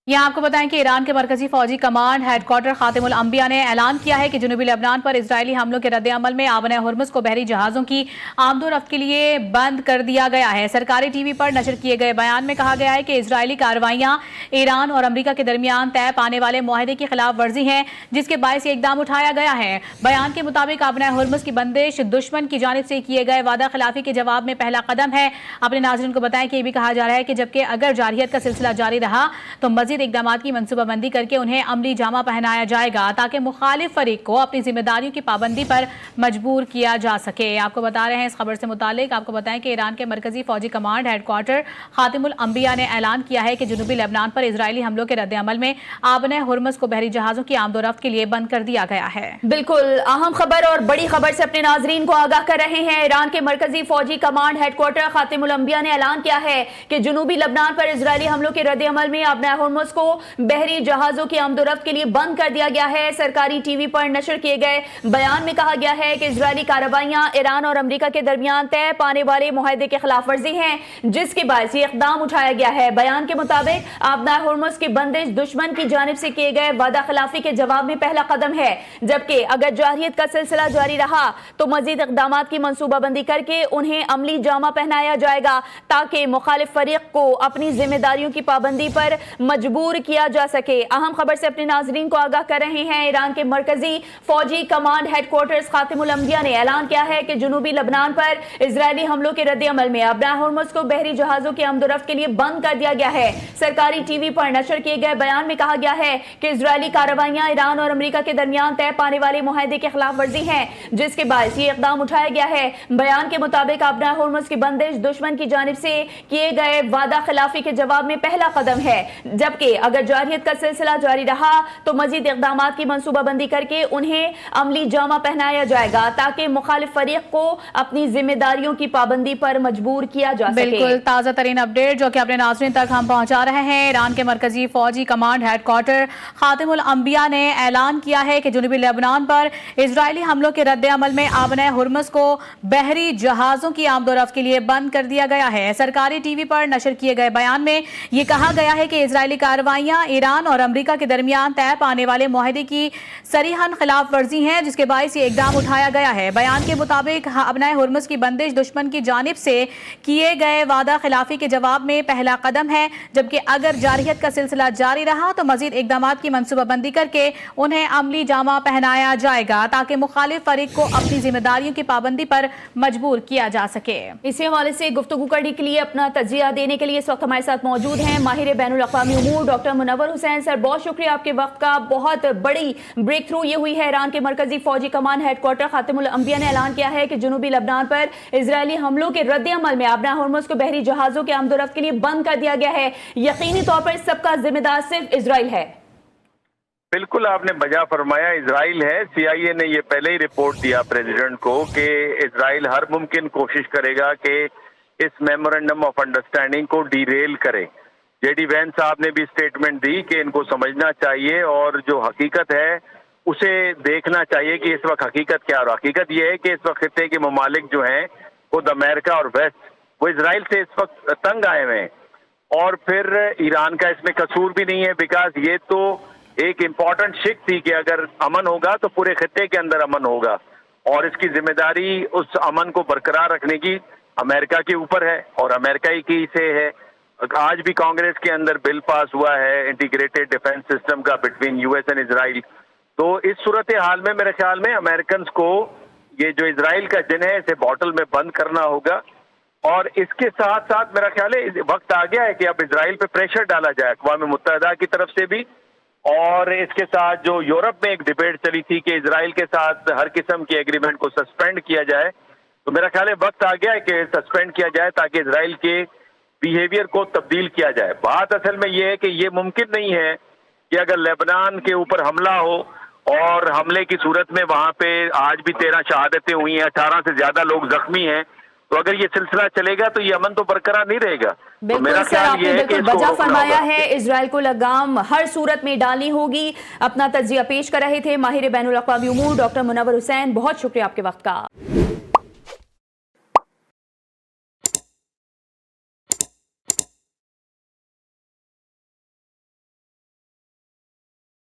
यहाँ आपको बताएं कि ईरान के मरकजी फौजी कमांड हेडक्वार्टर खातिमुल अंबिया ने ऐलान किया है कि जनूबी लेबनान पर इजरायली हमलों के रद्द-ए-अमल में आबन हुर्मुज़ को बहरी जहाज़ों की आमदोरफ्त के लिए बंद कर दिया गया है। सरकारी टीवी पर नशर किए गए बयान में कहा गया है कि इजरायली कार्रवाइयां ईरान और अमरीका के दरमियान तय पाने वाले मुआहदे की खिलाफ वर्जी है, जिसके बायस ये इकदाम उठाया गया है। बयान के मुताबिक आबन हुर्मुज़ की बंदिश दुश्मन की जानिब से किए गए वादा खिलाफी के जवाब में पहला कदम है। अपने नाज़रीन को बताएं कि ये भी कहा जा रहा है कि जबकि अगर जारहियत का सिलसिला जारी रहा तो मजीद इकदाम की मनसूबाबंदी करके उन्हें अमली जामा पहनाया जाएगा ताकि मुखालिफ फरीक को अपनी जिम्मेदारियों की पाबंदी पर मजबूर किया जा सके। आपको बता रहे हैं इस खबर से मुतालिक, आपको बताएं कि ईरान के मरकजी फौजी कमांड हेडक्वार्टर खातिमुल अंबिया ने ऐलान किया है कि जनूबी लेबनान पर इजरायली हमलों के रद्द-ए-अमल में आबन हुर्मुज़ को बहरी जहाजों की आमदोरफ्त के लिए बंद कर दिया गया है। बिल्कुल अहम खबर और बड़ी खबर से अपने नाजरीन को आगाह कर रहे हैं। ईरान के मरकजी फौजी कमांड हेडक्वार्टर खातिमुल अंबिया ने ऐलान किया है कि जनूबी लेबनान पर इजरायली हमलों के रद्द-ए-अमल में आबन हुर्मुज़ को बहरी जहाजों की आमदोरफ्त के लिए बंद कर दिया गया है। सरकारी टीवी पर नशर किए गए बयान में कहा गया है कि इजरायली कार्रवाइयां ईरान और अमेरिका के दरमियान तय पाने वाले मुआहदे के खिलाफ वर्जी हैं, जिसके बायस ये इकदाम उठाया गया है। बयान के मुताबिक आबन हुर्मुज़ की बंदिश दुश्मन की जानिब से किए गए वादा खिलाफी के जवाब में पहला कदम है, जबकि अगर जारहियत का सिलसिला जारी रहा तो मजीद इकदाम की मनसूबाबंदी करके उन्हें अमली जामा पहनाया जाएगा ताकि मुखालिफ फरीक को अपनी जिम्मेदारियों की पाबंदी पर मजबूर किया जा सके। अहम खबर से अपने नाजरीन को आगाह कर रहे हैं। ईरान के मरकजी फौजी कमांड हेडक्वार्टर्स खातिमुल अंबिया ने ऐलान किया है कि जनूबी लेबनान पर इजरायली हमलों के रद्द-ए-अमल में आबन हुर्मुज़ को बहरी जहाजों की आमदोरफ्त के लिए बंद कर दिया गया है। सरकारी टीवी पर नशर किए गए बयान में कहा गया है कि इजरायली कार्रवाइयां ईरान और अमेरिका के दरमियान तय पाने वाले मुआहदे के खिलाफ वर्जी हैं, जिसके बायस ये इकदाम उठाया गया है। बयान के मुताबिक आबन हुर्मुज़ की बंदिश दुश्मन की जानिब से किए गए वादा खिलाफी के जवाब में पहला कदम है, जबकि अगर जारहियत का सिलसिला जारी रहा तो मजीद इकदाम की मनसूबाबंदी करके उन्हें अमली जामा पहनाया जाएगा ताकि मुखालिफ फरीक को अपनी जिम्मेदारियों की पाबंदी पर मजबूर किया जा सके। बिल्कुल ताज़ा तरीन अपडेट जो कि अपने नाज़रीन तक हम पहुंचा रहे हैं। ईरान के मरकजी फौजी कमांड हेडक्वार्टर खातिमुल अंबिया ने ऐलान किया है कि जनूबी लेबनान पर इजरायली हमलों के रद्द-ए-अमल में आबन हुर्मुज़ को बहरी जहाजों की आमदोरफ्त के लिए बंद कर दिया गया है। सरकारी टीवी पर नशर किए गए बयान में यह कहा गया है कि इजरायली कार्रवाइयां ईरान और अमेरिका के दरमियान तय पाने वाले मुआहदे की सरीहन खिलाफ वर्जी हैं, जिसके बायस ये इकदाम उठाया गया है। बयान के मुताबिक आबन हुर्मुज़ की बंदिश दुश्मन की जानिब से किए गए वादा खिलाफी के जवाब में पहला कदम है, जबकि अगर जारहियत का सिलसिला जारी रहा तो मजीद इकदाम की मनसूबाबंदी करके उन्हें अमली जामा पहनाया जाएगा ताकि मुखालिफ फरीक को अपनी जिम्मेदारियों की पाबंदी पर मजबूर किया जा सके। इसी हवाले से गुफ्तगू करने के लिए अपना तजिया देने के लिए इस वक्त हमारे साथ मौजूद हैं माहिर बैनुल अक़वामी उमूर डॉक्टर मुनव्वर हुसैन। सर बहुत शुक्रिया आपके वक्त का। बहुत बड़ी ब्रेक थ्रू ये हुई है। ईरान के मरकजी फौजी कमान हेडक्वार्टर खातिमुल अंबिया ने ऐलान किया है कि जनूबी लेबनान पर इजरायली हमलों के रद्द-ए-अमल में आबन हुर्मुज़ को बहरी जहाजों के आमदोरफ्त के लिए बंद कर दिया गया है। यकीनी तौर पर इस सबका जिम्मेदार सिर्फ इजराइल है। बिल्कुल आपने बजा फरमाया, इजराइल है। CIA ने ये पहले ही रिपोर्ट दिया प्रेसिडेंट को कि इजराइल हर मुमकिन कोशिश करेगा कि इस मेमोरेंडम ऑफ अंडरस्टैंडिंग को डीरेल करे। JD वैंस साहब ने भी स्टेटमेंट दी कि इनको समझना चाहिए और जो हकीकत है उसे देखना चाहिए कि इस वक्त हकीकत क्या है। हकीकत यह है कि इस वक्त खित्ते के ममालिक जो हैं खुद अमेरिका और वेस्ट, वो इजराइल से इस वक्त तंग आए हुए हैं। और फिर ईरान का इसमें कसूर भी नहीं है, बिकॉज ये तो एक इम्पॉर्टेंट शिक थी कि अगर अमन होगा तो पूरे खित्ते के अंदर अमन होगा, और इसकी जिम्मेदारी उस अमन को बरकरार रखने की अमेरिका के ऊपर है और अमेरिका ही की से है। आज भी कांग्रेस के अंदर बिल पास हुआ है इंटीग्रेटेड डिफेंस सिस्टम का बिटवीन US एंड इजराइल। तो इस सूरत हाल में मेरे ख्याल में अमेरिकन को ये जो इजराइल का जिन है इसे बॉटल में बंद करना होगा। और इसके साथ साथ मेरा ख्याल है वक्त आ गया है कि अब इजराइल पे प्रेशर डाला जाए अक़वाम मुत्तहिदा की तरफ से भी। और इसके साथ जो यूरोप में एक डिबेट चली थी कि इजराइल के साथ हर किस्म के एग्रीमेंट को सस्पेंड किया जाए, तो मेरा ख्याल है वक्त आ गया है कि सस्पेंड किया जाए ताकि इजराइल के बिहेवियर को तब्दील किया जाए। बात असल में ये है कि ये मुमकिन नहीं है कि अगर लेबनान के ऊपर हमला हो और हमले की सूरत में वहां पे आज भी 13 शहादतें हुई हैं, 18 से ज्यादा लोग जख्मी हैं, तो अगर ये सिलसिला चलेगा तो ये अमन तो बरकरार नहीं रहेगा। तो मेरा ख्याल ये है कि इसको वजह फरमाया है इजराइल को लगाम हर सूरत में डालनी होगी। अपना तजिया पेश कर रहे थे माहिर बैनुल अक़वामी उमूर डॉक्टर मुनव्वर हुसैन। बहुत शुक्रिया आपके वक्त का।